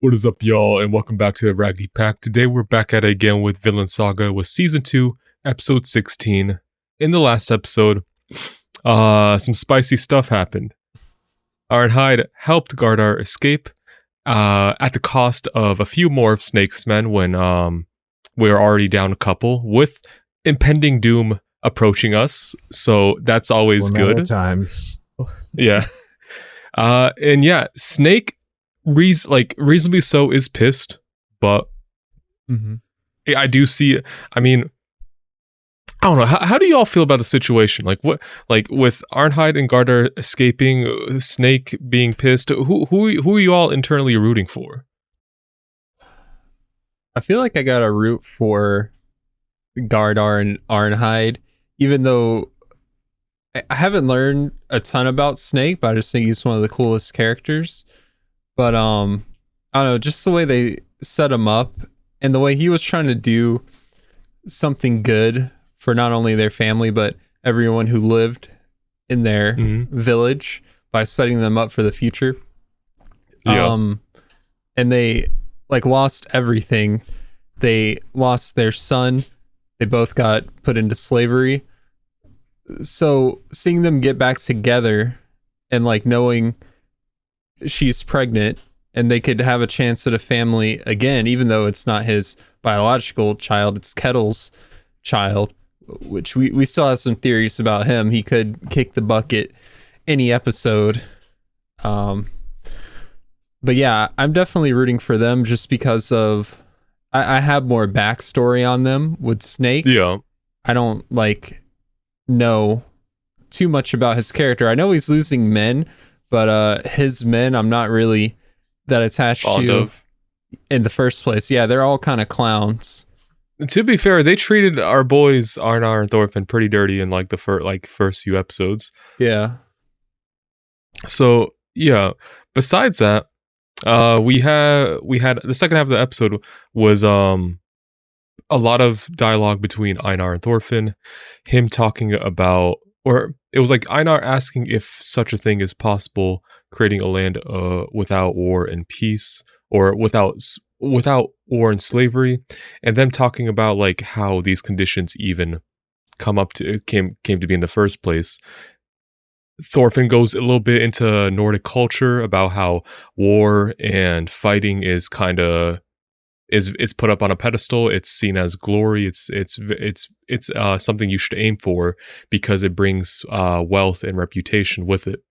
What is up, y'all, and welcome back to the Raggedy Pack. Today we're back at it again with Vinland Saga with Season 2, Episode 16. In the last episode, some spicy stuff happened. Ironhide helped Gardar escape at the cost of a few more of Snake's men when we were already down a couple, with impending doom approaching us, so that's always good. Time. Yeah. And yeah, Snake reasonably so is pissed, but I do see. I mean, I don't know. How do you all feel about the situation? Like what? Like with Arnheid and Gardar escaping, Snake being pissed. Who are you all internally rooting for? I feel like I got a root for Gardar and Arnheid, even though I haven't learned a ton about Snake, but I just think he's one of the coolest characters. But I don't know, just the way they set him up and the way he was trying to do something good for not only their family but everyone who lived in their village by setting them up for the future. Yeah. And they lost everything. They lost their son. They both got put into slavery. So seeing them get back together and knowing she's pregnant and they could have a chance at a family again, even though it's not his biological child, it's Kettle's child, which we still have some theories about him. He could kick the bucket any episode. But yeah, I'm definitely rooting for them just because of I have more backstory on them with Snake. Yeah. I don't know too much about his character. I know he's losing men, but his men I'm not really that attached to in the first place. Yeah, they're all kind of clowns. To be fair, they treated our boys Arnar and Thorfinn pretty dirty in the first few episodes. Yeah. So yeah. Besides that, we had the second half of the episode was a lot of dialogue between Einar and Thorfinn, him talking about, or it was like Einar asking if such a thing is possible, creating a land without war and peace, or without war and slavery, and them talking about how these conditions even came to be in the first place. Thorfinn goes a little bit into Nordic culture about how war and fighting is it's put up on a pedestal. It's seen as glory. It's something you should aim for because it brings wealth and reputation with it.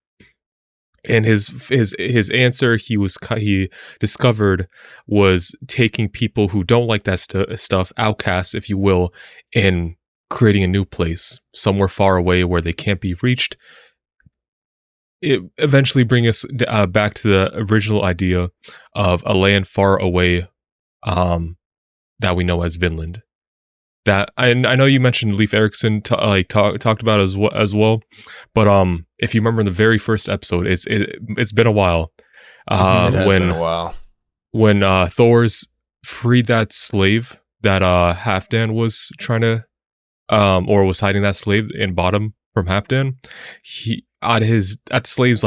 And his answer he discovered was taking people who don't like that stuff, outcasts, if you will, and creating a new place somewhere far away where they can't be reached. It eventually brings us back to the original idea of a land far away that we know as Vinland. That I know you mentioned Leif Erikson talked about as well, but if you remember in the very first episode, it's been a while. It has been a while. When Thor's freed that slave that Halfdan was trying to or was hiding that slave and bought him from Halfdan, he at the slave's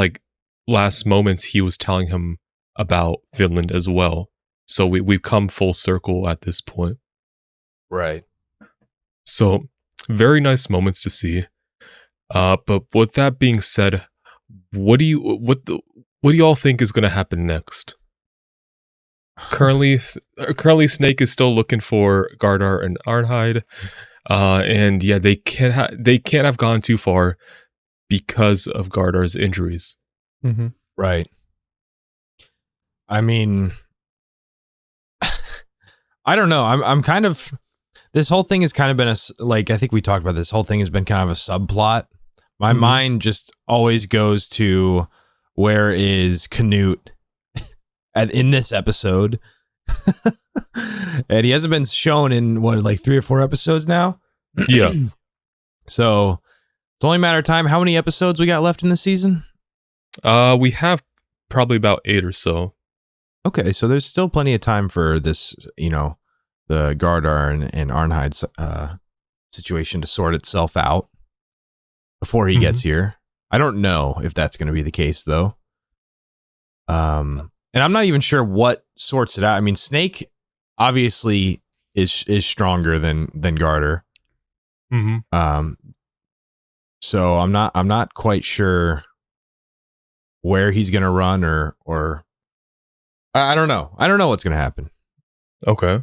last moments he was telling him about Vinland as well. So we've come full circle at this point. Right. So very nice moments to see. But with that being said, what do you all think is going to happen next? Currently Snake is still looking for Gardar and Arnheid. And yeah, they can't have gone too far because of Gardar's injuries. Mm-hmm. Right. I mean, I don't know. I'm kind of, this whole thing has kind of been I think we talked about this whole thing has been kind of a subplot. My mind just always goes to where is Canute in this episode. And he hasn't been shown in 3 or 4 episodes now. Yeah. So it's only a matter of time. How many episodes we got left in the season? We have probably about 8 or so. Okay, so there's still plenty of time for this, the Gardar and Arnheid's situation to sort itself out before he gets here. I don't know if that's going to be the case, though. And I'm not even sure what sorts it out. I mean, Snake obviously is stronger than Garter. Mm-hmm. So I'm not quite sure where he's gonna run or I don't know. I don't know what's gonna happen. Okay.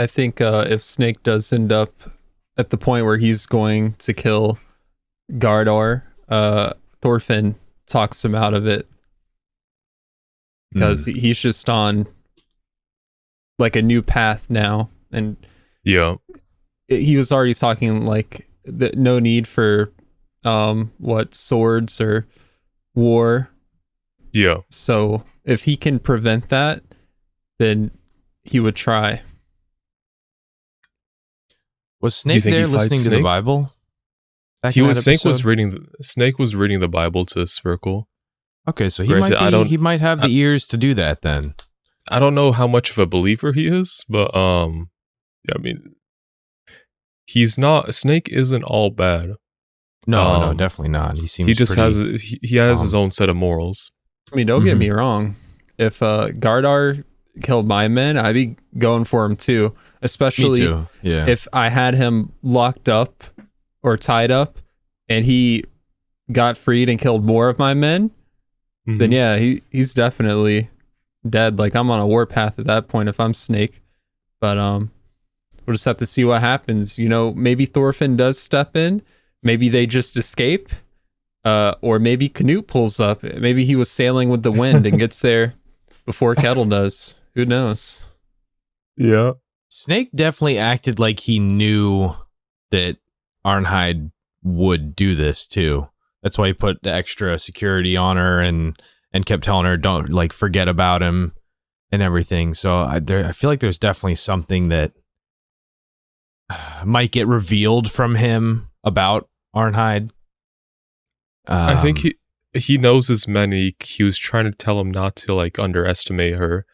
I think if Snake does end up at the point where he's going to kill Gardar, Thorfinn talks him out of it because he's just on like a new path now, and Yeah. he was already talking like no need for swords or war. Yeah. So if he can prevent that, then he would try. Was Do you Snake think he there fights listening to the Snake? Bible? Back He in was that Snake was episode? reading Snake was reading the Bible to Sphyrkle. Okay, so Granted, he might have the ears to do that then. I don't know how much of a believer he is, but yeah, I mean, he's not. Snake isn't all bad. No, definitely not. He seems He just pretty, he has his own set of morals. I mean, don't get me wrong. If Gardar killed my men, I'd be going for him too. Especially Me too. Yeah. if I had him locked up or tied up and he got freed and killed more of my men, then yeah, he's definitely dead. Like, I'm on a warpath at that point if I'm Snake. But we'll just have to see what happens. You know, maybe Thorfinn does step in. Maybe they just escape. Or maybe Canute pulls up. Maybe he was sailing with the wind and gets there before Kettle does. Who knows? Yeah. Snake definitely acted like he knew that Arnheid would do this too. That's why he put the extra security on her and kept telling her don't like forget about him and everything. So I feel like there's definitely something that might get revealed from him about Arnheid. I think he knows his men. He was trying to tell him not to like underestimate her,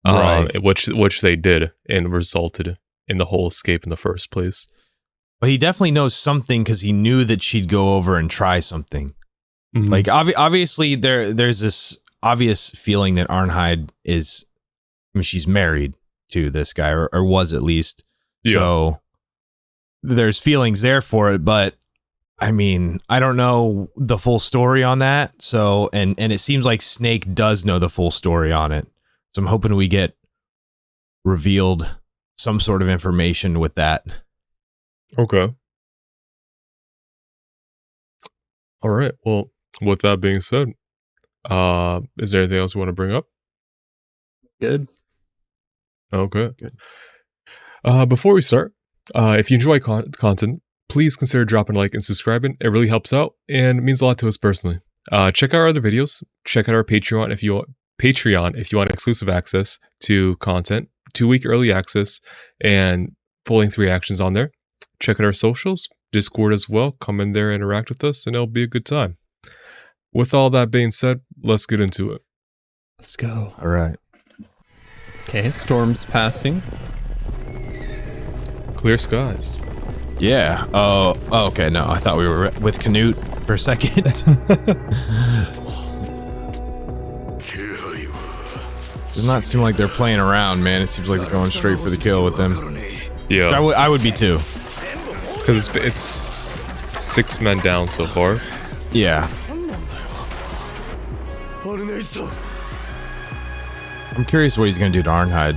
right? Which they did, and resulted in the whole escape in the first place. But he definitely knows something because he knew that she'd go over and try something. Mhm. Like obviously there's this obvious feeling that Arnheid is. I mean, she's married to this guy, or was at least. Yeah. So there's feelings there for it, but I mean, I don't know the full story on that. So, and it seems like Snake does know the full story on it. So I'm hoping we get revealed some sort of information with that. Okay. All right. Well, with that being said, is there anything else you want to bring up? Good. Okay. Good. Before we start, if you enjoy content, please consider dropping a like and subscribing. It really helps out and means a lot to us personally. Check out our other videos. Check out our Patreon if you want exclusive access to content, 2-week early access, and full-length reactions on there. Check out our socials, Discord as well. Come in there and interact with us, and it'll be a good time. With all that being said, let's get into it. Let's go. All right. Okay, storm's passing. Clear skies. Yeah. Oh, okay. No, I thought we were with Canute for a second. Does not seem like they're playing around, man. It seems like they're going straight for the kill with them. Yeah, I would be too. because it's 6 men down so far. Yeah. I'm curious what he's going to do to Arnheid.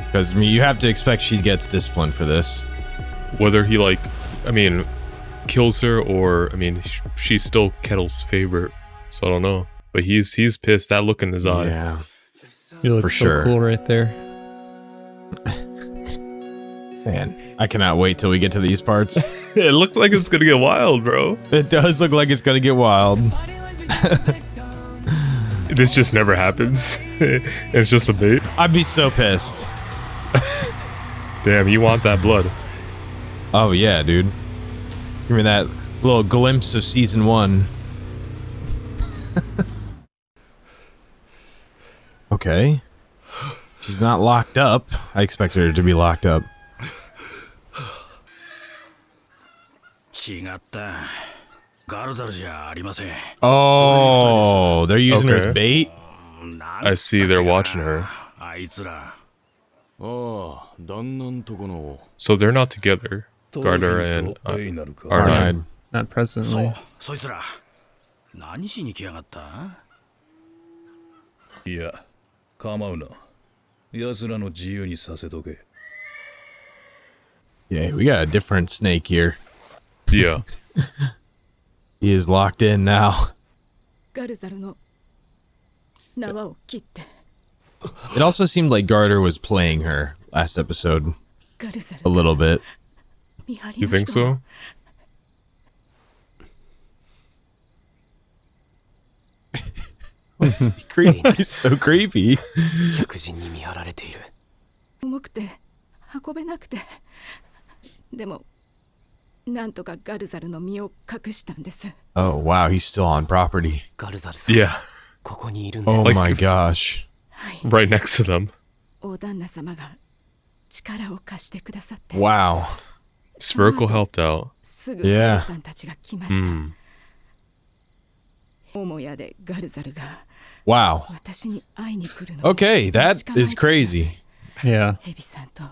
Because, I mean, you have to expect she gets disciplined for this. Whether he kills her or she's still Kettle's favorite, so I don't know. But he's pissed. That look in his eye. Yeah. You look For so sure. cool right there. Man, I cannot wait till we get to these parts. It looks like it's gonna get wild, bro. It does look like it's going to get wild. This just never happens. It's just a bait. I'd be so pissed. Damn, you want that blood. Oh, yeah, dude. Give me that little glimpse of season 1. Okay. She's not locked up. I expected her to be locked up. 違った Oh, they're using her as Okay. bait. I see they're watching her. So they're not together. Garter and Arnide. Arnide. Not presently. そいつら何しに来やがった？いや、構うな。奴らの自由にさせとけ。Yeah, we got a different snake here. Yeah. He is locked in now. ガルザルの縄を切って It also seemed like Garter was playing her last episode ガルザル a little bit. 見張り You の think 人は so? Creepy. He's so creepy. 客人に見張られている。重くて運べなくてでもなんとかガルザルの身を隠したんです Oh, wow. He's still on property. ガルザルさん、 Yeah. ここにいるんです。 Oh Like- my gosh. はい Right next to them. 大旦那様が力を貸してくださって Wow. Spherical helped out. すぐ Yeah. ガルさんたちが来ました、 Hmm. 母屋でガルザルが Wow. 私に会いに来るのを Okay, that is crazy. Yeah. ヘビさんと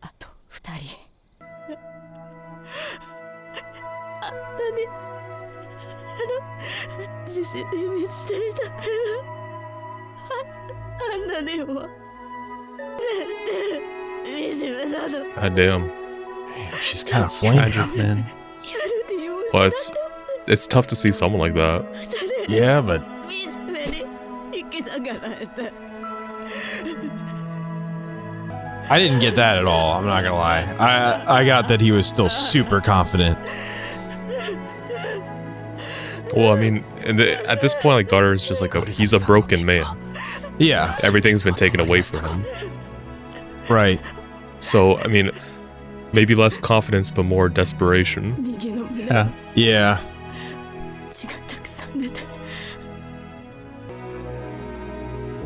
あと二人あんなに自信に満ちていたあんなにもなんて惨めなの God damn. Damn, she's kind of flaming. Tragic, man. ヤルディを Well, 失っ it's tough to see someone like that. た二人 Yeah, but 惨めに生きながらえて I didn't get that at all. I'm not gonna lie. I got that he was still super confident. Well, I mean, at this point, like Garter is just like he's a broken man. Yeah, Everything's been taken away from him. right. So, I mean, maybe less confidence, but more desperation. 右の目 Yeah. Yeah. 血がたくさん出て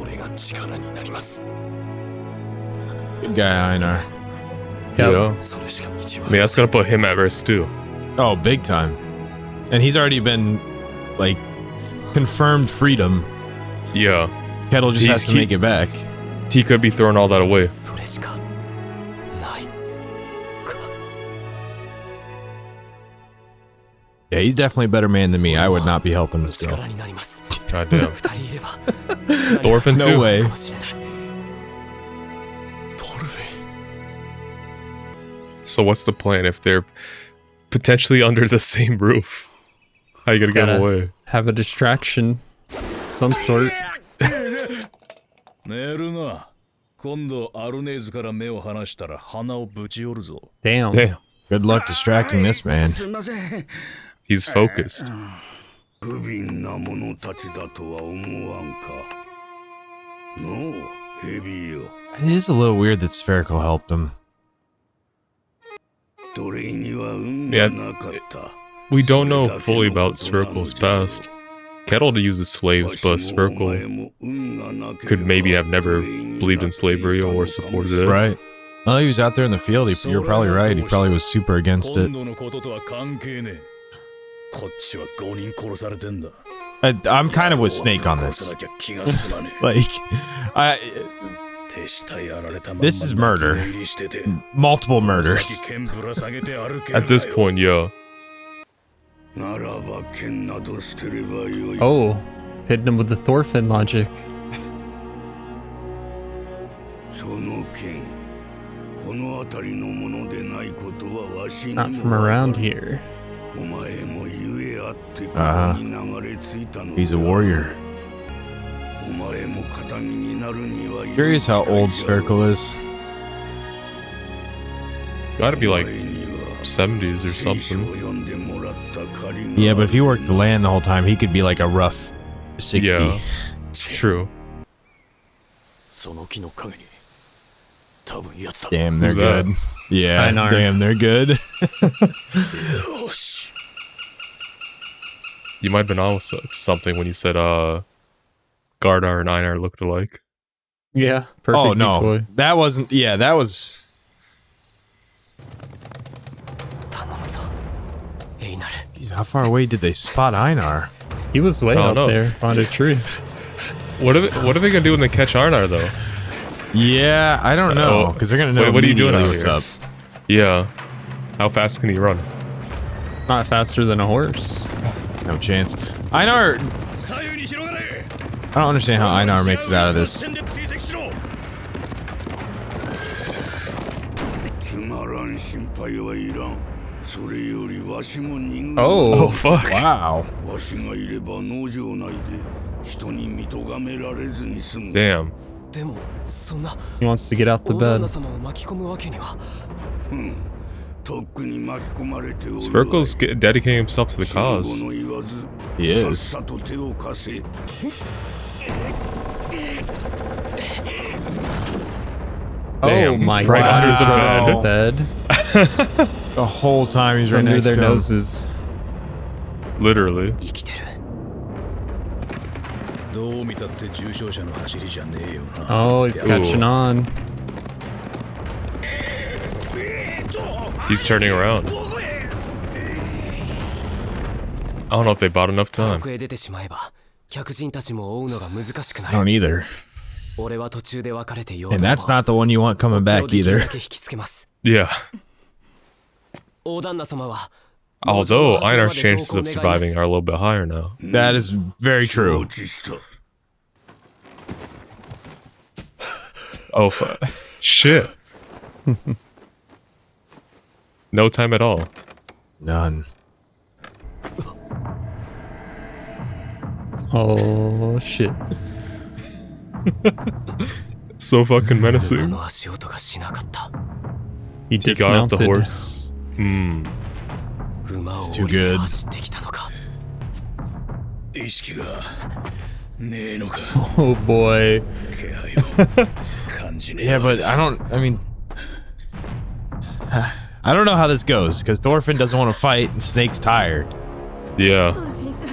俺が力になります。 Good guy, Einar. Yep. Yeah. それしか道 I は mean, that's gonna put him at risk too. Oh, big time. And he's already been, like, confirmed freedom. Yeah. Kettle just has to He- make it back. He could be throwing all that away. それしかないか。 Yeah, he's definitely a better man than me. I would not be helping this girl. 力になります。 God damn. 二人いれば Thorfinn No too? way. かもしれない。トルフェン。 So what's the plan if they're potentially under the same roof? How you gonna get Gotta- away? Have a distraction. Some sort. 寝るな。今度アルネーズから目を離したら鼻をぶち折るぞ。 Damn. Damn. Good luck distracting this man. すみません。 He's focused. 不憫な者たちだとは思わんか。のう、ヘビよ。 It is a little weird that Spherical helped him. 奴隷には運がなかった。 We don't know fully about Spiracle's past. Kettle uses slaves, but Spiracle could maybe have never believed in slavery or supported it. Right. Well, he was out there in the field. You're probably right. He probably was super against 今 it. 度のこととは関係ねえ。こっちは5人殺されてんだ。 I'm kind of with Snake on 殺さ this. なきゃ気が済まね Like, I え。手下やられたまんま This is murder. 泣き寝入りしてて multiple murders. 先剣ぶら下げて歩ける At this かよ point, yeah. ならば剣など捨てればよい。 Oh, hitting him with the Thorfinn logic. その剣、この辺りのものでないことはわしに Not も from わか around る。 here. お前もゆえあってここに流れ着いたのだ。 He's a warrior. お前も形見になるには Curious how old Spherical is. Gotta be like お前には 70s or 聖書を something. 読んでもらった借りが Yeah, but if he worked the land the whole time, he could be like a rough 60. Yeah. True. その木の陰に多分やつだ。 Damn, they're Who's that? good. Yeah, Einar. damn, they're good. よし。 You might have been on to something when you said Gardar and Einar looked alike. Yeah, perfect Oh no, decoy. that wasn't. Yeah, that was. 頼むぞ。エイナル。 He's How far away did they spot Einar? He was way I up don't know. there on a tree. What are they gonna do when they catch Arnar though? Yeah, I don't know, because they're gonna know What are you doing immediately out what's here? up. Yeah. How fast can he run? Not faster than a horse. No chance. Einar, I don't understand how Einar makes it out of this. つまらん心配はいらん。それよりわしも逃げ Oh, fuck. Wow. わしがいれば農場内で人に見とがめられずに済む。 Damn. でもそんな he wants to get out the 大旦 bed. 那様を巻き込むわけには。とっくに巻き込まれておるわい。 Sphyrical's dedicating himself to the 死後 cause. の言わず He さっ is. さと手を貸せ。 Oh Damn, my right god, under he's the right under bed. the bed. The whole time he's It's right under next their to him. noses. Literally. 生きてる。どう見たって重傷者の走りじゃねえよな。 Oh, he's catching on. He's turning around. I don't know if they bought enough 遠 time. くへ出てしまえば客人たちも追うのが難しくな I don't る。 either. 俺は途中で別れてよう And that's not the one you want coming back だ either. け引きつけます。 Yeah. 大旦那様は Although Einar's chances of surviving are a little bit higher now. That is very 承 true. 知した。 Oh, shit. No time at all. None. Oh shit. So fucking 馬 menacing. の足音がしなかった。 He He got off the dismounted. horse. Hmm. 馬を too 降りて good. 走ってきたのか。意識がねえのか。 Oh boy. 気配を感じねえ Yeah, but I mean, I don't know how this goes, because Thorfinn doesn't want to fight and Snake's tired. Yeah. ドルフィンさん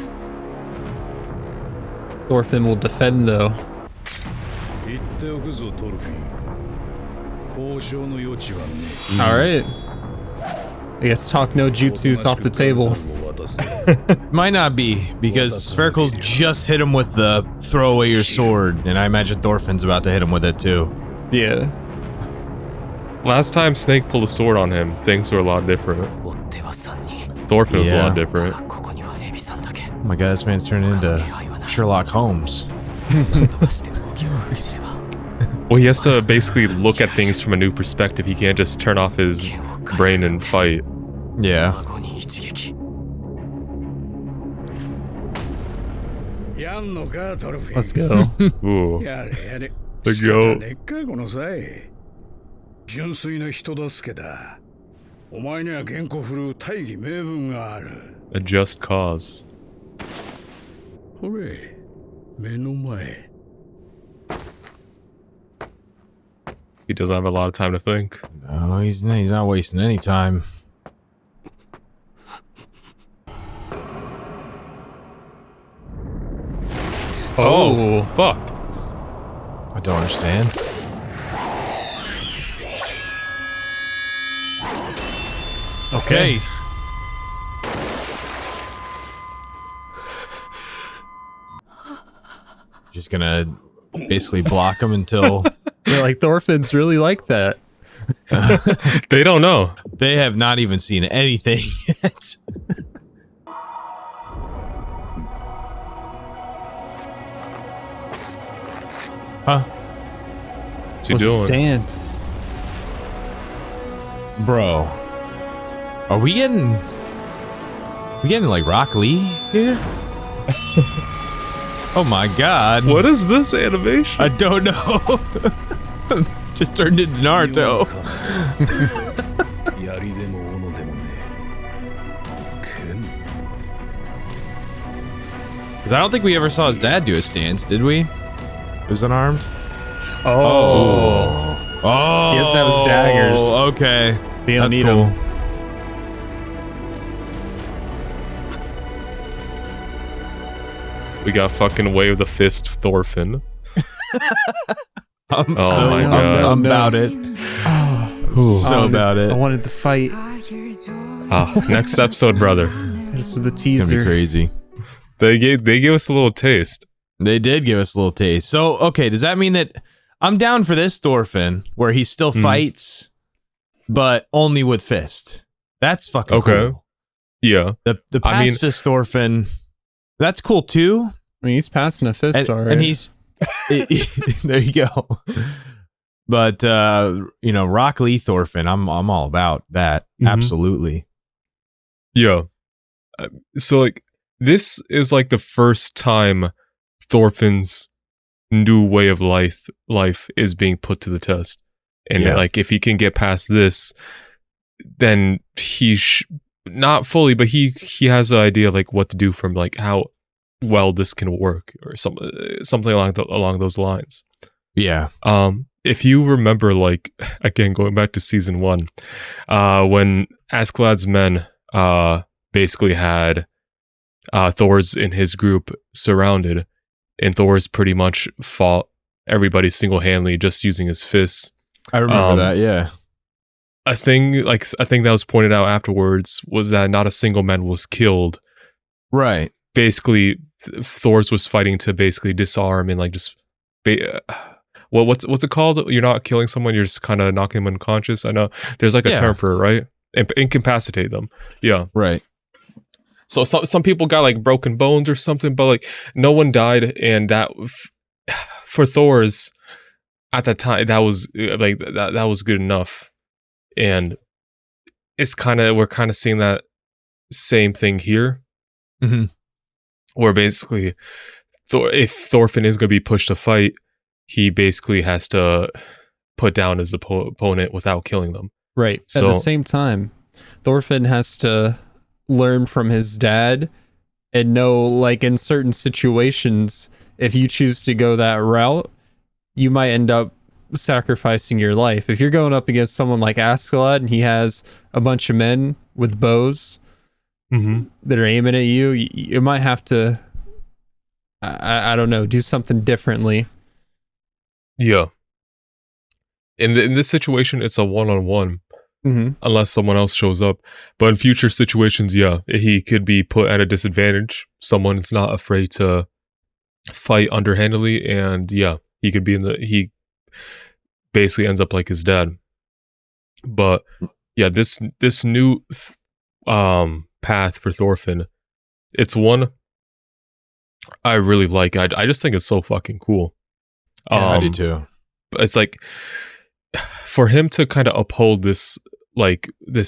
Thorfinn will defend though. 言っておくぞトルフィン。交渉の余地はね。 Alright. I guess talk no jutsu's off the table. Might not be, because Spherical's just hit him with the throw away your sword, and I imagine Thorfinn's about to hit him with it too. Yeah. Last time Snake pulled a sword on him, things were a lot different. 追っては3人。 Thorfinn was a lot Yeah. different. ここにはエビさんだけ。 Oh my god, this man's turning into Sherlock Holmes. なんとかして動きを封じれば。 Well, he has to basically look at things from a new perspective. He can't just turn off his brain and fight. Yeah. 孫に一撃。やんのかトルフィン。 Let's go. Ooh. やれやれ。 The 仕方 goat. ねっかこの際。純粋な人助けだ。お前には原稿振るう大義名分がある。 A just cause. ほれ、目の前。 He doesn't have a lot of time to think. No, he's not wasting any time. Oh, fuck. I don't understand. Okay. Just gonna basically block him until Yeah, like Thorfinn's really like that. They don't know. they have not even seen anything yet. Huh? What's he What's his doing? stance? Bro. Are we getting like Rock Lee here? Oh my god. What is this animation? I don't know. It's just turned into Naruto. やりでも斧でもねえ。剣 Because I don't think we ever saw his dad do a stance, did we? It was unarmed? Oh. Oh. He has to have his daggers. Okay. They don't That's need cool. him. We got fucking way with a fist Thorfinn. I'm Oh so my no, god. no, I'm no. about it. Oh, So about I it. wanted to fight. Ah, next episode, brother. This was the It's gonna teaser. be crazy. They gave us a little taste. They did give us a little taste. So, okay, does that mean that I'm down for this Thorfinn, where he still fights, but only with fist? That's fucking cool. Yeah. The pacifist Thorfinn, that's cool too. I mean, he's passing a fist already. And he's there you go. But Rock Lee Thorfinn, I'm all about that. Absolutely. Yeah. So like this is like the first time Thorfinn's new way of life is being put to the test. And like if he can get past this, then he not fully, but he has an idea of like what to do from like how well this can work or something along those lines. Yeah. If you remember, like again going back to season 1, when Askeladd's men basically had Thor's in his group surrounded, and Thor's pretty much fought everybody single-handedly just using his fists. I remember that, yeah. I think that was pointed out afterwards was that not a single man was killed. Right. Basically, Thor's was fighting to basically disarm and like just what's it called? You're not killing someone, you're just kind of knocking them unconscious. I know there's like a term for it, right? Incapacitate them. Yeah. Right. So some people got like broken bones or something, but like no one died, and that for Thor's at that time that was like that was good enough. And it's we're kind of seeing that same thing here, where basically if Thorfinn is going to be pushed to fight, he basically has to put down his opponent without killing them. Right. So, at the same time, Thorfinn has to learn from his dad and know, like, in certain situations, if you choose to go that route, you might end up sacrificing your life. If you're going up against someone like Askeladd and he has a bunch of men with bows that are aiming at you, you might have to, I don't know, do something differently. Yeah. In this situation, it's a one-on-one. Unless someone else shows up. But in future situations, he could be put at a disadvantage. Someone is not afraid to fight underhandedly, and he could be he basically ends up like his dad. But this new path for Thorfinn, it's one I really like. I just think it's so fucking cool. I do too. It's like for him to kind of uphold this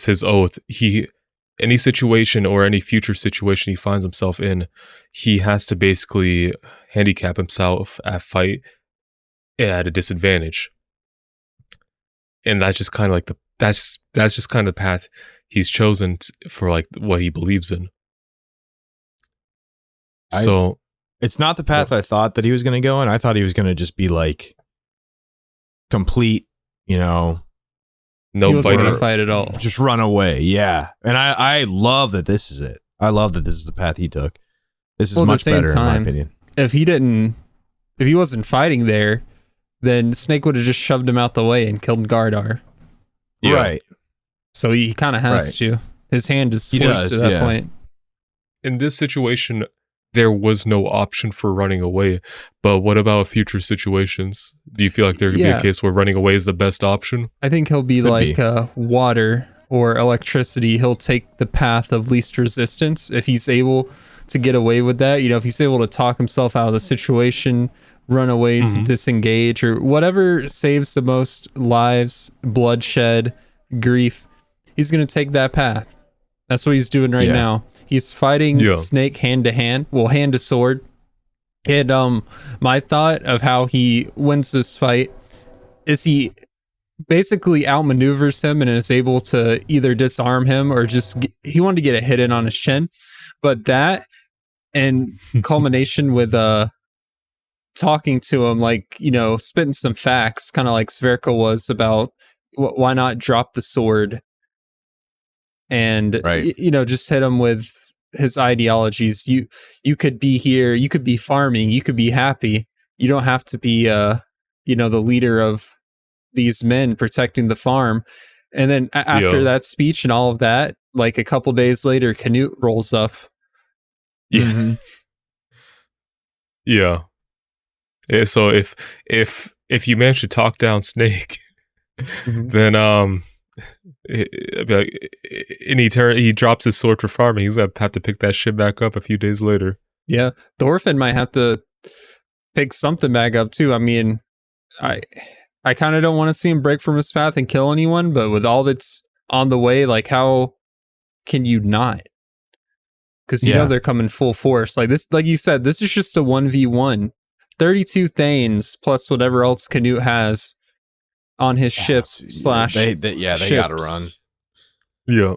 his oath, any situation or any future situation he finds himself in, he has to basically handicap himself at fight at a disadvantage. And that's just kind of like that's just kind of the path he's chosen for like what he believes in. So it's not the path I thought that he was going to go in. I thought he was going to just be like complete, no fighting, fight at all, just run away. Yeah, and I love that this is it. I love that this is the path he took. This is much better in my opinion. If he wasn't fighting there, then Snake would have just shoved him out the way and killed Gardar. Yeah. Right. So he kind of has to. His hand is forced at that point. In this situation, there was no option for running away. But what about future situations? Do you feel like there could be a case where running away is the best option? I think he'll be water or electricity. He'll take the path of least resistance if he's able to get away with that. If he's able to talk himself out of the situation, run away to disengage, or whatever saves the most lives, bloodshed, grief, he's going to take that path. That's what he's doing right now. He's fighting Snake hand to hand, hand to sword. And my thought of how he wins this fight is he basically outmaneuvers him and is able to either disarm him or he wanted to get a hit in on his chin. But that and culmination with talking to him, spitting some facts, kind of like Sverka was about why not drop the sword and just hit him with his ideologies. You could be here, you could be farming, you could be happy. You don't have to be the leader of these men protecting the farm. And then after that speech and all of that, like a couple days later, Canute rolls up. Yeah. Mhm. Yeah. So if you manage to talk down Snake, then he drops his sword for farming. He's gonna have to pick that shit back up a few days later. Yeah, Thorfinn might have to pick something back up too. I mean, I kind of don't want to see him break from his path and kill anyone, but with all that's on the way, like how can you not? Because you know they're coming full force. Like this, like you said, this is just a 1v1. 32 Thanes plus whatever else Canute has on his ships slash they gotta run. Yeah.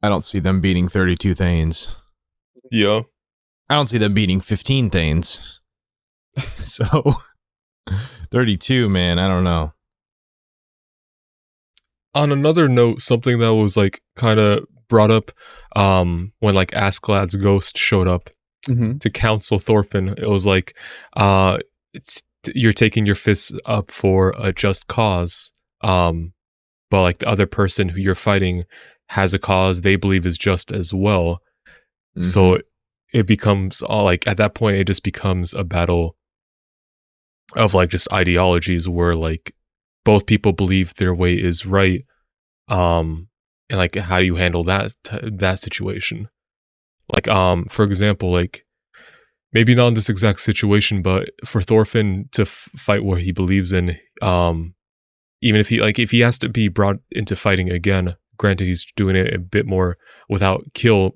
I don't see them beating 32 Thanes. Yeah. I don't see them beating 15 Thanes. So 32, man, I don't know. On another note, something that was like kind of brought up when like Askeladd's ghost showed up to counsel Thorfinn, it was like you're taking your fists up for a just cause, but like the other person who you're fighting has a cause they believe is just as well. So it becomes all like at that point it just becomes a battle of like just ideologies where like both people believe their way is right, and like how do you handle that situation? Like for example, like maybe not in this exact situation, but for Thorfinn to fight what he believes in, even if he has to be brought into fighting again, granted he's doing it a bit more without killing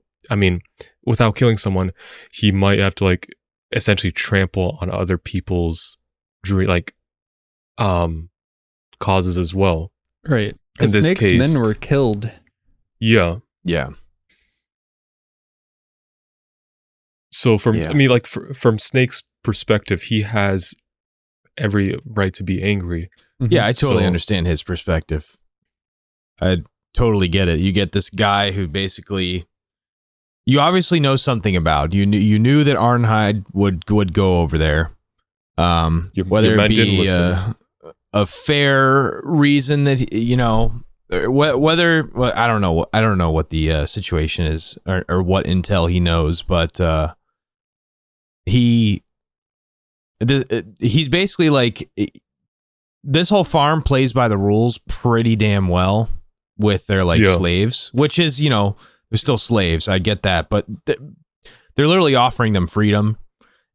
someone, he might have to like essentially trample on other people's like causes as well. Right. In this Snake's case, men were killed. Yeah. So from from Snake's perspective, he has every right to be angry. Yeah, I totally understand his perspective. I totally get it. You get this guy who basically you obviously know something about. You knew that Arnheid would go over there. Whether it be a fair reason that whether I don't know what the situation is or what intel he knows, but he's basically like this whole farm plays by the rules pretty damn well with their slaves, which is they're still slaves. I get that, but they're literally offering them freedom.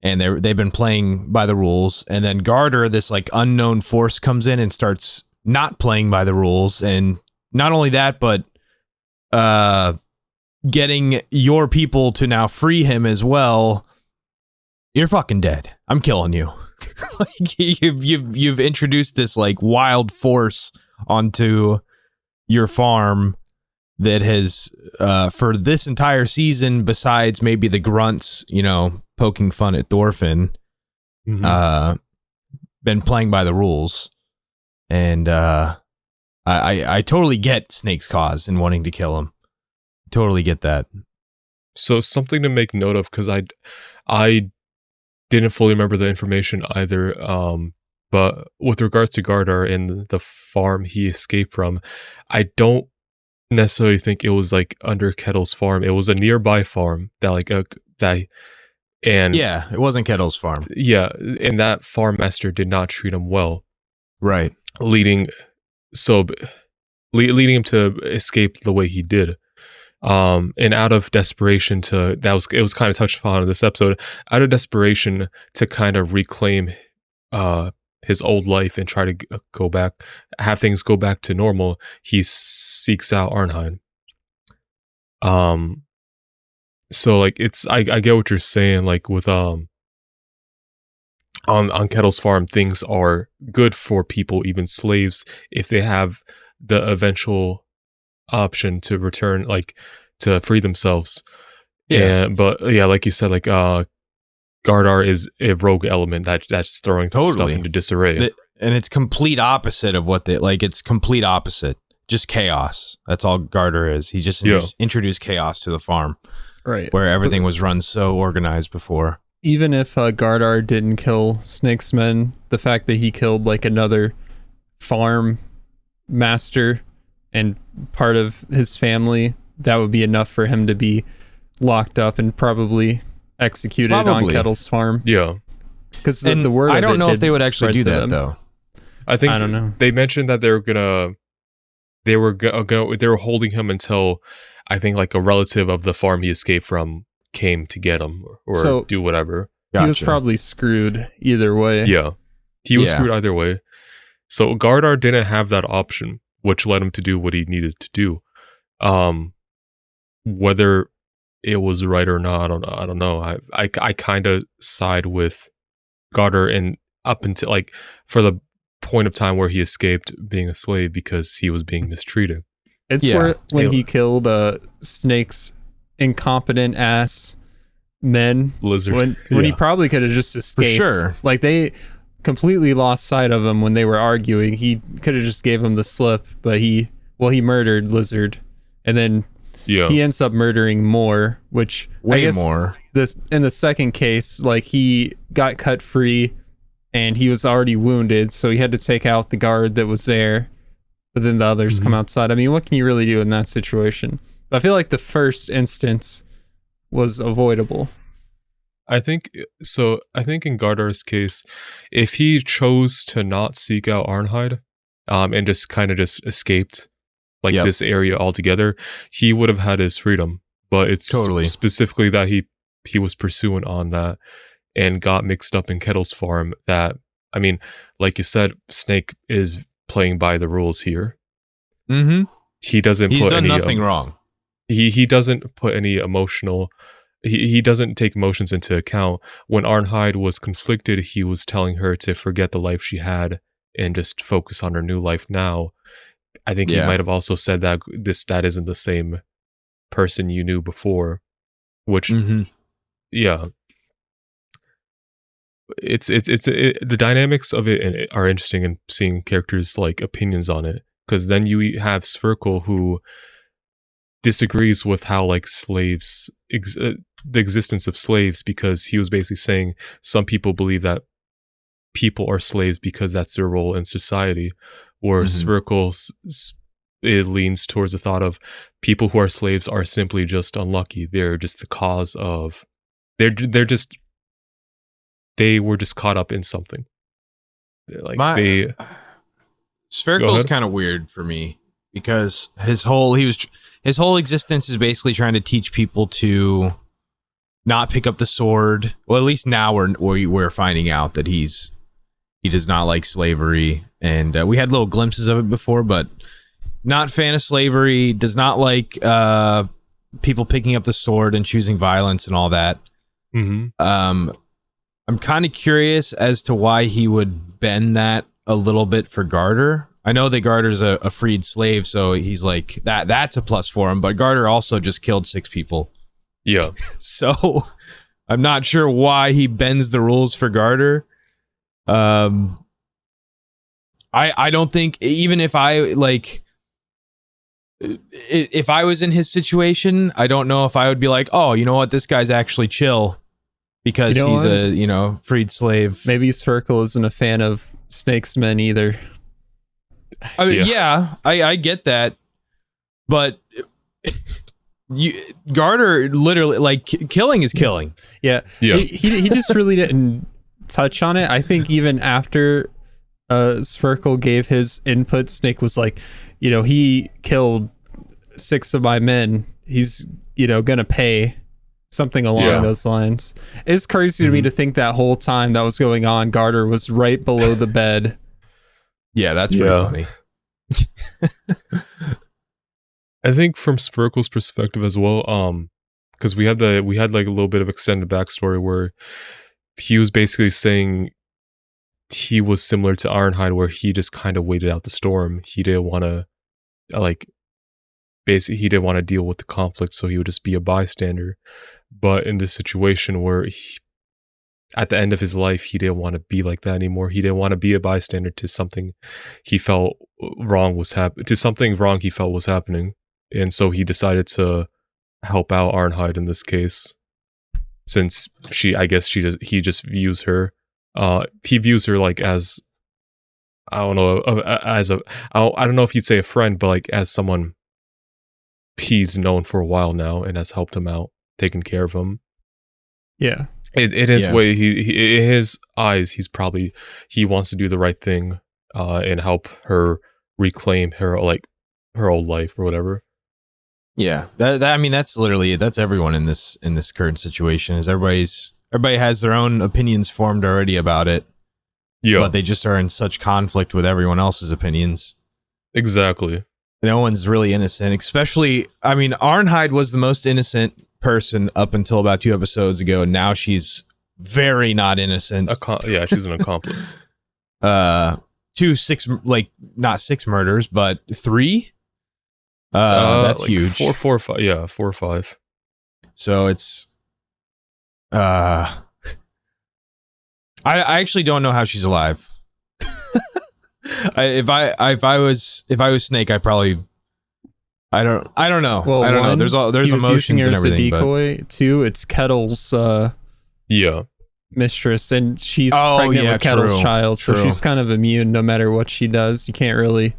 And they've been playing by the rules, and then Garter, this like unknown force, comes in and starts not playing by the rules, and not only that, but getting your people to now free him as well. You're fucking dead. I'm killing you. Like you've introduced this like wild force onto your farm that has for this entire season, besides maybe the grunts, poking fun at Thorfinn, been playing by the rules, and I totally get Snake's cause and wanting to kill him. Totally get that. So something to make note of, because I didn't fully remember the information either, but with regards to Gardar and the farm he escaped from, I don't necessarily think it was like under Kettle's farm. It was a nearby farm that it wasn't Kettle's farm. Yeah, and that farm master did not treat him well. Right. Leading him to escape the way he did. And out of desperation it was kind of touched upon in this episode, out of desperation to kind of reclaim his old life and try to have things go back to normal, he seeks out Arnheid. So like I get what you're saying, like with on Kettle's farm, things are good for people, even slaves, if they have the eventual option to return, like to free themselves. But like you said, like Gardar is a rogue element that's throwing stuff into disarray. And it's complete opposite of what it's complete opposite. Just chaos. That's all Gardar is. He just introduced chaos to the farm. Right. Where everything was run so organized before. Even if Gardar didn't kill Snake's men, the fact that he killed like another farm master and part of his family that would be enough for him to be locked up and probably executed on Kettle's farm. Yeah. Because And the word I of don't it know if did they would actually spread do to that them. though. I think I don't know. they mentioned that they were holding him until I think like a relative of the farm he escaped from came to get him or So- do whatever. He was Gotcha. probably screwed either way. Yeah. He was Yeah. screwed either way. So Gardar didn't have that option, which led him to do what he needed to do. Whether it was right or not, I don't know. I kind of side with Gardar and up until like for the point of time where he escaped being a slave because he was being mistreated. It's Yeah. where when he killed Snake's incompetent ass men Lizard. when Yeah. he probably could have just escaped. sure. Like they completely lost sight of him when they were arguing. He could have just gave him the slip, but he murdered Lizard, and then Yeah. he ends up murdering more, which I Way guess more. this in the second case, like he got cut free and he was already wounded, so he had to take out the guard that was there, but then the others come outside. I mean, what can you really do in that situation? But I feel like the first instance was avoidable. I think so. I think in Gardar's case, if he chose to not seek out Arnheid, and just kind of just escaped like Yep. this area altogether, he would have had his freedom. But it's Totally. specifically that he was pursuing on that and got mixed up in Kettle's farm. That I mean, like you said, Snake is playing by the rules here. Mm-hmm. He doesn't He's put done any nothing wrong. he doesn't put any emotional he doesn't take emotions into account. When Arnheid was conflicted, he was telling her to forget the life she had and just focus on her new life now. I think Yeah. he might have also said that that isn't the same person you knew before, which Mm-hmm. yeah, the dynamics of it are interesting, and seeing characters like opinions on it, because then you have Svirkle who disagrees with how like slaves the existence of slaves, because he was basically saying some people believe that people are slaves because that's their role in society, or Svirkle it leans towards the thought of people who are slaves are simply just unlucky. They're just the cause of they were just caught up in something. They're like Go Spherical's ahead. kind of weird for me because his whole existence is basically trying to teach people to not pick up the sword. Well, at least now we're finding out that he does not like slavery, and we had little glimpses of it before, but not fan of slavery. Does not like people picking up the sword and choosing violence and all that. Mm-hmm. I'm kind of curious as to why he would bend that a little bit for Gardar. I know that Gardar's a freed slave, so he's like that's a plus for him, but Gardar also just killed 6 people. Yeah. So I'm not sure why he bends the rules for Gardar. I don't think, even if I if I was in his situation, I don't know if I would be like, oh, you know what, this guy's actually chill because You know he's what? a freed slave. Maybe Svirkle isn't a fan of Snake's men either. I mean, yeah, I get that, but Gardar literally, like, killing is killing. Yeah. Yeah. He just really didn't touch on it. I think even after Svirkle gave his input, Snake was like, he killed 6 of my men. He's, gonna pay, something along those lines. It's crazy to me to think that whole time that was going on, Gardar was right below the bed. Yeah, that's pretty funny. I think from Spurkle's perspective as well, because we had like a little bit of extended backstory where he was basically saying he was similar to Ironhide, where he just kind of waited out the storm. He didn't want to he didn't want to deal with the conflict, so he would just be a bystander. But in this situation where at the end of his life, he didn't want to be like that anymore. He didn't want to be a bystander to something he felt wrong was he felt was happening. And so he decided to help out Arnheid in this case, since he just views her, he views her like as, I don't know, I don't know if you'd say a friend, but like as someone he's known for a while now and has helped him out, taken care of him. Yeah. In his way, he in his eyes, he wants to do the right thing and help her reclaim her old life or whatever. Yeah, that I mean, that's everyone in this current situation. Is everybody has their own opinions formed already about it. Yeah, but they just are in such conflict with everyone else's opinions. Exactly. No one's really innocent, especially, I mean, Arnheid was the most innocent person up until about 2 episodes ago. Now she's very not innocent. Yeah, she's an accomplice. 6, like, not 6 murders, but 3. That's like huge. 4 or 5. Yeah, 4 or 5. So it's, I actually don't know how she's alive. If I was Snake, I don't know. Well, I don't know. There's emotions and everything. As a decoy. 2, it's Kettle's mistress, and she's pregnant with Kettle's child, so she's kind of immune no matter what she does. You can't really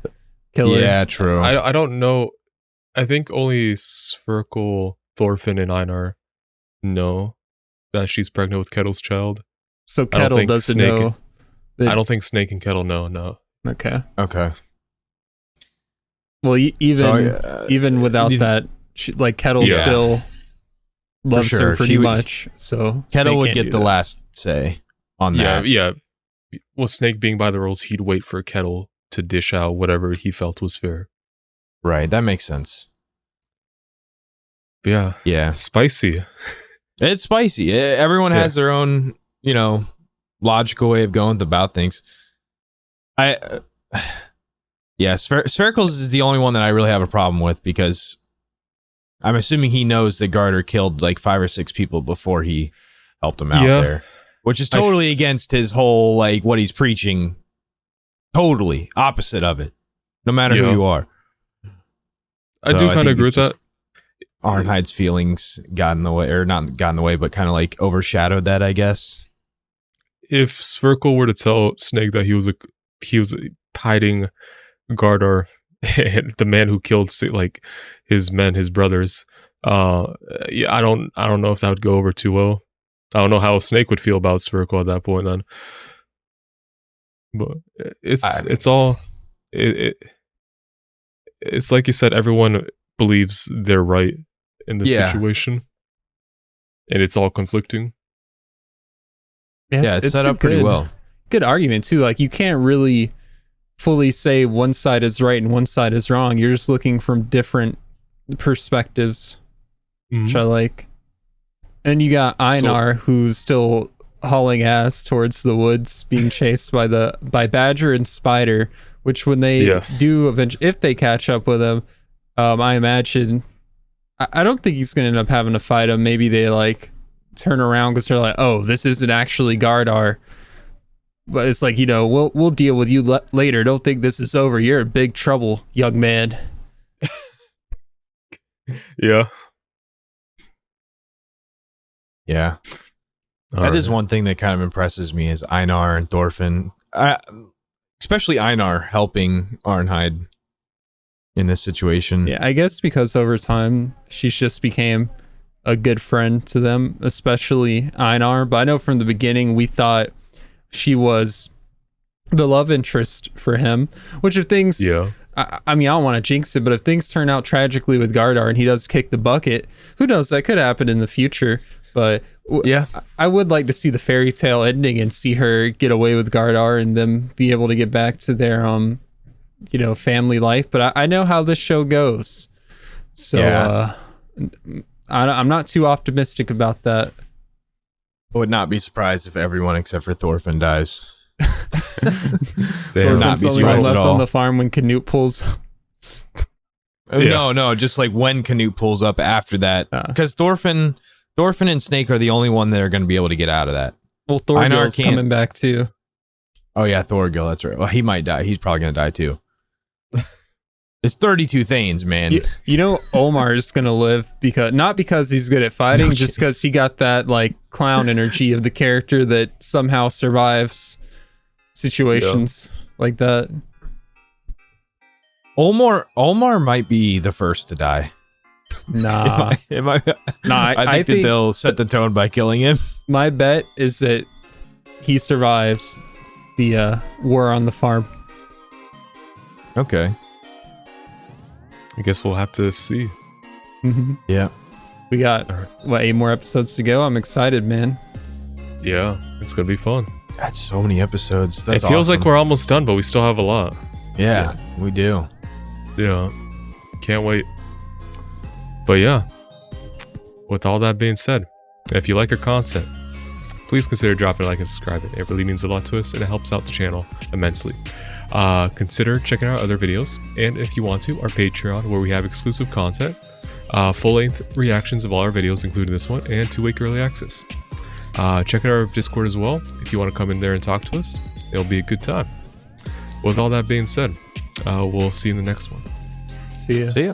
kill her. Yeah, true. I don't know. I think only Sphyrkle, Thorfinn, and Einar know that she's pregnant with Kettle's child. So Kettle doesn't know. I don't think Snake and Kettle know. No. Okay. Well, even without that, Kettle still loves her pretty much. So Kettle would get the last say on that. Yeah. Well, Snake being by the rules, he'd wait for Kettle to dish out whatever he felt was fair. Right, that makes sense. But yeah, spicy. It's spicy. Everyone has their own, logical way of going about things. Sphericals is the only one that I really have a problem with, because I'm assuming he knows that Garter killed like 5 or 6 people before he helped him out there, which is totally against his whole, like, what he's preaching. Totally opposite of it, no matter who you are. I do kind of agree with that. Arnheid's feelings got in the way, or not got in the way, but kind of like overshadowed that, I guess. If Sphyrkle were to tell Snake that he was hiding Gardar, the man who killed like his men, his brothers, I don't know if that would go over too well. I don't know how Snake would feel about Sphyrkle at that point then. But it's like you said, everyone believes they're right in this situation, and it's all conflicting. It's set up pretty well. Good argument too. Like, you can't really fully say one side is right and one side is wrong. You're just looking from different perspectives, which I like. And you got Einar, who's still hauling ass towards the woods, being chased by Badger and Spider. Which, when they do eventually, if they catch up with him, I imagine, I don't think he's gonna end up having to fight him. Maybe they like turn around because they're like, oh, this isn't actually Gardar. But it's like, we'll deal with you later. Don't think this is over. You're in big trouble, young man. Yeah. That is one thing that kind of impresses me, is Einar and Thorfinn. Especially Einar helping Arnheid in this situation. Yeah, I guess because over time, she's just became a good friend to them, especially Einar. But I know from the beginning, we thought she was the love interest for him, which if things, I mean, I don't want to jinx it, but if things turn out tragically with Gardar and he does kick the bucket, who knows, that could happen in the future. But I would like to see the fairy tale ending and see her get away with Gardar and them be able to get back to their, family life. But I know how this show goes. So I'm not too optimistic about that. I would not be surprised if everyone except for Thorfinn dies. Thorfinn's the only one left on the farm when Canute pulls up. No, just like when Canute pulls up after that. Because Thorfinn and Snake are the only one that are going to be able to get out of that. Well, Thorgil's coming back too. Oh yeah, Thorgil, that's right. Well, he might die. He's probably going to die too. It's 32 Thanes, man. Omar is going to live not because he's good at fighting, just because he got that like clown energy of the character that somehow survives situations like that. Omar might be the first to die. Nah. Nah, Nah, I think that they'll set the tone by killing him. my bet is that he survives the war on the farm. Okay. I guess we'll have to see. Yeah. We got, 8 more episodes to go? I'm excited, man. Yeah, it's gonna be fun. That's so many episodes. That's it feels awesome. like we're almost done, but we still have a lot. Yeah, we do. Yeah, can't wait. But yeah, with all that being said, if you like our content, please consider dropping a like and subscribing. It really means a lot to us and it helps out the channel immensely. Consider checking out other videos, and if you want to, our Patreon, where we have exclusive content, full-length reactions of all our videos, including this one, and 2-week early access. Check out our Discord as well if you want to come in there and talk to us. It'll be a good time. With all that being said, we'll see you in the next one. See ya. See ya.